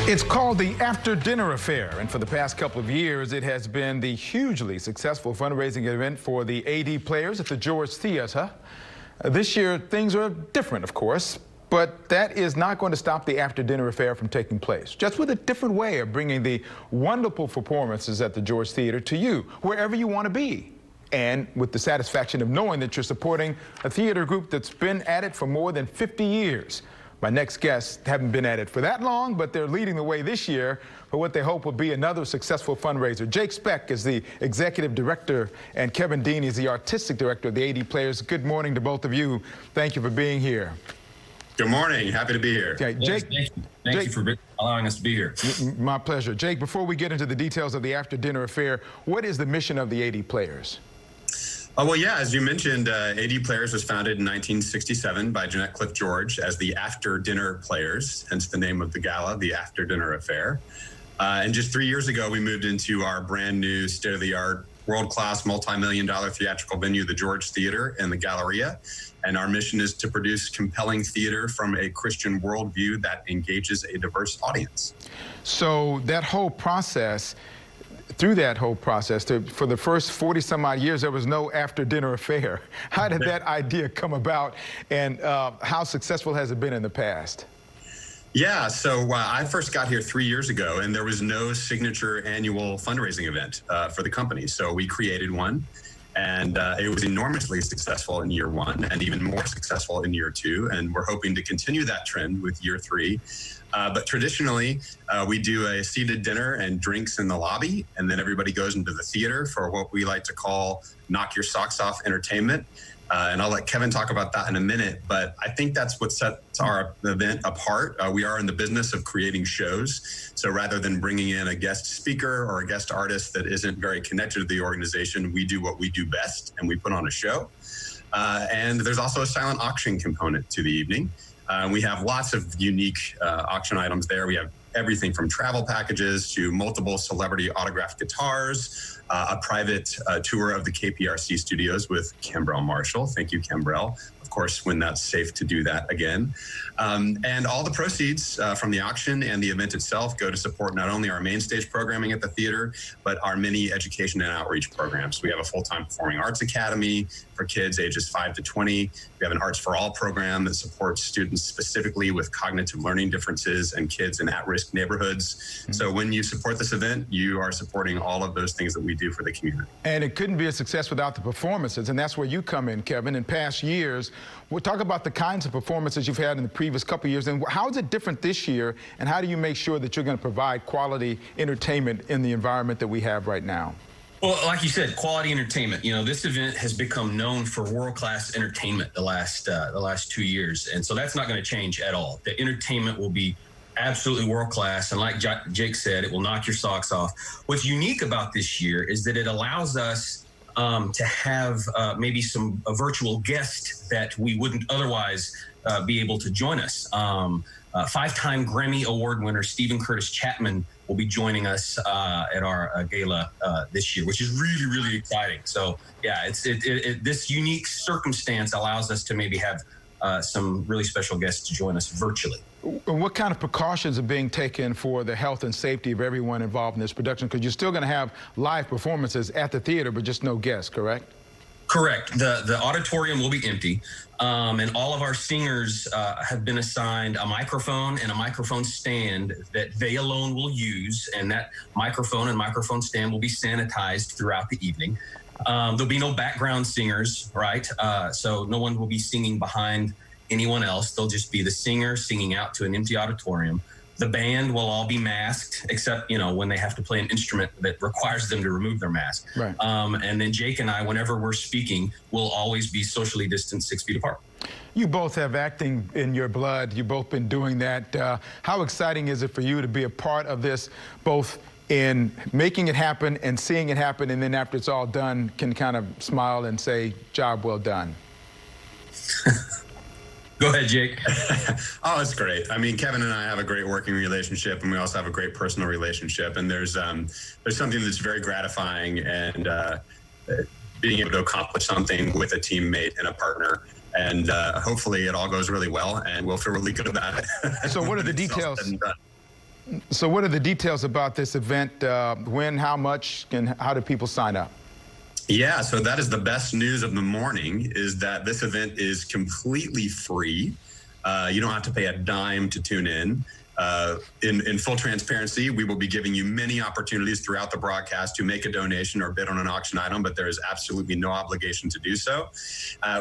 It's called the After Dinner Affair, and for the past couple of years, it has been the hugely successful fundraising event for the AD players at the George Theater. This year, things are different, of course, but that is not going to stop the After Dinner Affair from taking place, just with a different way of bringing the wonderful performances at the George Theater to you, wherever you want to be. And with the satisfaction of knowing that you're supporting a theater group that's been at it for more than 50 years. My next guests haven't been at it for that long, but they're leading the way this year for what they hope will be another successful fundraiser. Jake Speck is the executive director, and Kevin Dean is the artistic director of the AD Players. Good morning to both of you. Thank you for being here. Good morning. Happy to be here. Okay, Jake, thank you for allowing us to be here. My pleasure. Jake, before we get into the details of the After Dinner Affair, what is the mission of the AD Players? Well, yeah, as you mentioned, AD Players was founded in 1967 by Jeanette Cliff George as the After Dinner Players, hence the name of the gala, the After Dinner Affair. And just 3 years ago, we moved into our brand new state-of-the-art, world-class, multi-million-dollar theatrical venue, the George Theater and the Galleria. And our mission is to produce compelling theater from a Christian worldview that engages a diverse audience. So that whole process, through that whole process, for the first 40 some odd years, there was no After Dinner Affair. How did that idea come about, and how successful has it been in the past? Yeah, so I first got here 3 years ago, and there was no signature annual fundraising event for the company. So we created one, and it was enormously successful in year one and even more successful in year two. And we're hoping to continue that trend with year three. But traditionally, we do a seated dinner and drinks in the lobby, and then everybody goes into the theater for what we like to call knock your socks off entertainment. And I'll let Kevin talk about that in a minute, but I think that's what sets our event apart. We are in the business of creating shows. So rather than bringing in a guest speaker or a guest artist that isn't very connected to the organization, we do what we do best, and we put on a show. And there's also a silent auction component to the evening. We have lots of unique auction items there. We have everything from travel packages to multiple celebrity autographed guitars, a private tour of the KPRC studios with Cambrell Marshall. Thank you, Cambrell. Of course, when that's safe to do that again. And all the proceeds from the auction and the event itself go to support not only our main stage programming at the theater, but our many education and outreach programs. We have a full-time performing arts academy for kids ages 5 to 20. We have an Arts for All program that supports students specifically with cognitive learning differences and kids in at-risk neighborhoods. Mm-hmm. So when you support this event, you are supporting all of those things that we do for the community. And it couldn't be a success without the performances, and that's where you come in, Kevin. In past years, we'll talk about the kinds of performances you've had in the previous couple of years, and how is it different this year, and how do you make sure that you're going to provide quality entertainment in the environment that we have right now? Well, like you said, quality entertainment. You know, this event has become known for world-class entertainment the last 2 years, and so that's not going to change at all. The entertainment will be absolutely world-class, and like Jake said, it will knock your socks off. What's unique about this year is that it allows us to have maybe a virtual guest that we wouldn't otherwise be able to join us. Five-time Grammy Award winner Stephen Curtis Chapman will be joining us at our gala this year, which is really, really exciting. So, yeah, this unique circumstance allows us to maybe have some really special guests to join us virtually. What kind of precautions are being taken for the health and safety of everyone involved in this production? Because you're still going to have live performances at the theater, but just no guests, correct? Correct. The auditorium will be empty, and all of our singers have been assigned a microphone and a microphone stand that they alone will use, and that microphone and microphone stand will be sanitized throughout the evening. There'll be no background singers, right? So no one will be singing behind anyone else. They'll just be the singer singing out to an empty auditorium. The band will all be masked, except, you know, when they have to play an instrument that requires them to remove their mask. Right. And then Jake and I, whenever we're speaking, will always be socially distanced 6 feet apart. You both have acting in your blood. You've both been doing that. How exciting is it for you to be a part of this, both in making it happen and seeing it happen, and then after it's all done, can kind of smile and say, job well done? Go ahead, Jake. Oh, it's great. I mean, Kevin and I have a great working relationship, and we also have a great personal relationship. And there's something that's very gratifying, and being able to accomplish something with a teammate and a partner. And hopefully it all goes really well, and we'll feel really good about it. So what are the details? So what are the details about this event? When, how much, and how do people sign up? Yeah, so that is the best news of the morning, is that this event is completely free. You don't have to pay a dime to tune in. In full transparency, we will be giving you many opportunities throughout the broadcast to make a donation or bid on an auction item, but there is absolutely no obligation to do so.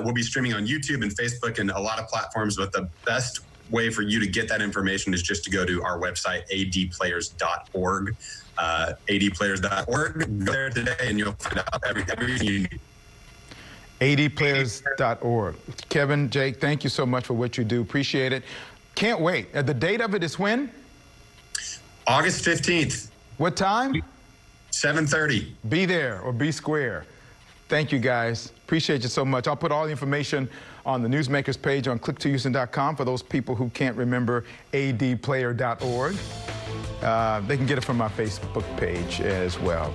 We'll be streaming on YouTube and Facebook and a lot of platforms, but the best way for you to get that information is just to go to our website, adplayers.org. adplayers.org. Go there today and you'll find out everything you need. adplayers.org. Kevin, Jake, thank you so much for what you do. Appreciate it. Can't wait. The date of it is when? August 15th. What time? 7:30. Be there or be square. Thank you, guys. Appreciate you so much. I'll put all the information on the Newsmakers page on click2houston.com for those people who can't remember adplayer.org. They can get it from my Facebook page as well.